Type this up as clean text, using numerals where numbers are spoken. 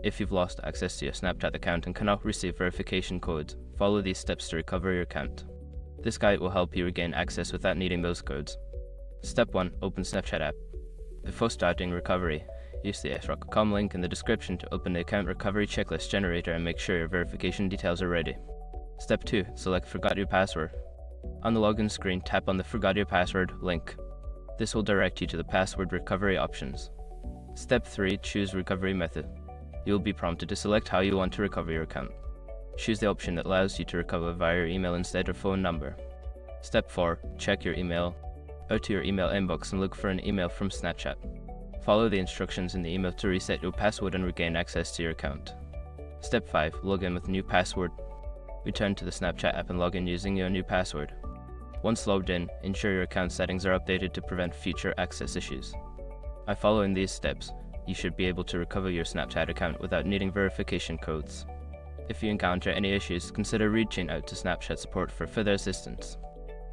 If you've lost access to your Snapchat account and cannot receive verification codes, follow these steps to recover your account. This guide will help you regain access without needing those codes. Step 1. Open Snapchat app. Before starting recovery, use the srock.com link in the description to open the account recovery checklist generator and make sure your verification details are ready. Step 2. Select Forgot Your Password. On the login screen, tap on the Forgot Your Password link. This will direct you to the password recovery options. Step 3. Choose Recovery Method. You will be prompted to select how you want to recover your account. Choose the option that allows you to recover via your email instead of phone number. Step 4. Check your email. Go to your email inbox and look for an email from Snapchat. Follow the instructions in the email to reset your password and regain access to your account. Step 5. Log in with new password. Return to the Snapchat app and log in using your new password. Once logged in, ensure your account settings are updated to prevent future access issues. By following these steps, you should be able to recover your Snapchat account without needing verification codes. If you encounter any issues, consider reaching out to Snapchat support for further assistance.